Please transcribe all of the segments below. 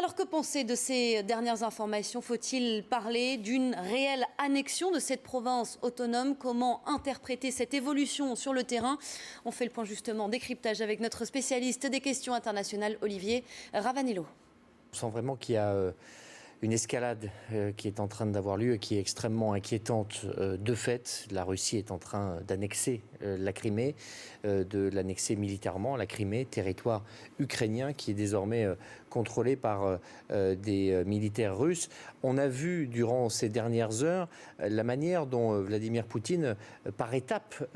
Alors que penser de ces dernières informations? Faut-il parler d'une réelle annexion de cette province autonome? Comment interpréter cette évolution sur le terrain? On fait le point justement décryptage avec notre spécialiste des questions internationales, Olivier Ravanello. On sent vraiment qu'il y a une escalade qui est en train d'avoir lieu et qui est extrêmement inquiétante. De fait, la Russie est en train d'annexer la Crimée, de l'annexer militairement, la Crimée, territoire ukrainien qui est désormais contrôlé par des militaires russes. On a vu durant ces dernières heures la manière dont Vladimir Poutine, par étapes,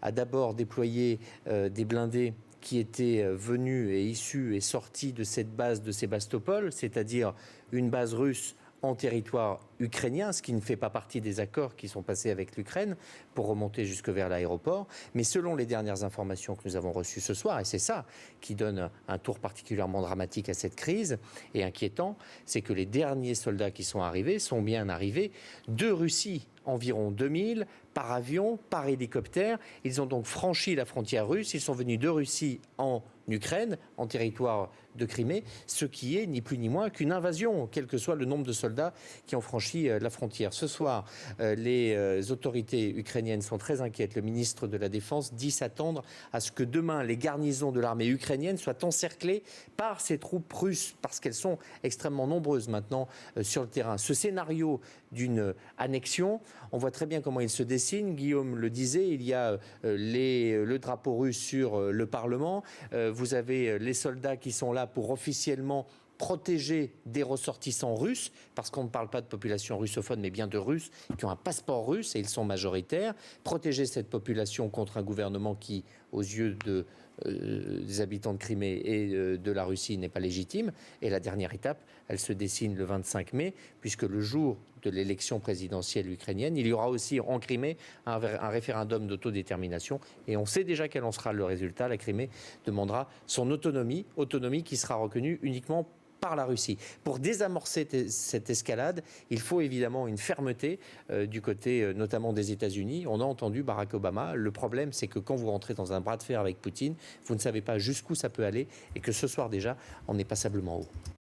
a d'abord déployé des blindés qui étaient venus et issus et sortis de cette base de Sébastopol, c'est-à-dire une base russe en territoire ukrainien, ce qui ne fait pas partie des accords qui sont passés avec l'Ukraine pour remonter jusque vers l'aéroport. Mais selon les dernières informations que nous avons reçues ce soir, et c'est ça qui donne un tour particulièrement dramatique à cette crise et inquiétant, c'est que les derniers soldats qui sont arrivés sont bien arrivés de Russie, environ 2000, par avion, par hélicoptère. Ils ont donc franchi la frontière russe, ils sont venus de Russie en Ukraine, en territoire de Crimée, ce qui est ni plus ni moins qu'une invasion, quel que soit le nombre de soldats qui ont franchi la frontière. Ce soir, les autorités ukrainiennes sont très inquiètes. Le ministre de la Défense dit s'attendre à ce que demain, les garnisons de l'armée ukrainienne soient encerclées par ces troupes russes, parce qu'elles sont extrêmement nombreuses maintenant sur le terrain. Ce scénario d'une annexion, on voit très bien comment il se dessine. Guillaume le disait, il y a le drapeau russe sur le Parlement. Vous avez les soldats qui sont là pour officiellement protéger des ressortissants russes, parce qu'on ne parle pas de population russophone, mais bien de Russes qui ont un passeport russe, et ils sont majoritaires. Protéger cette population contre un gouvernement qui, aux yeux des habitants de Crimée et de la Russie, n'est pas légitime. Et la dernière étape, elle se dessine le 25 mai, puisque le jour de l'élection présidentielle ukrainienne, il y aura aussi en Crimée un référendum d'autodétermination. Et on sait déjà quel en sera le résultat. La Crimée demandera son autonomie qui sera reconnue uniquement par la Russie. Pour désamorcer cette escalade, il faut évidemment une fermeté du côté notamment des États-Unis. On a entendu Barack Obama. Le problème, c'est que quand vous rentrez dans un bras de fer avec Poutine, vous ne savez pas jusqu'où ça peut aller et que ce soir déjà, on est passablement haut.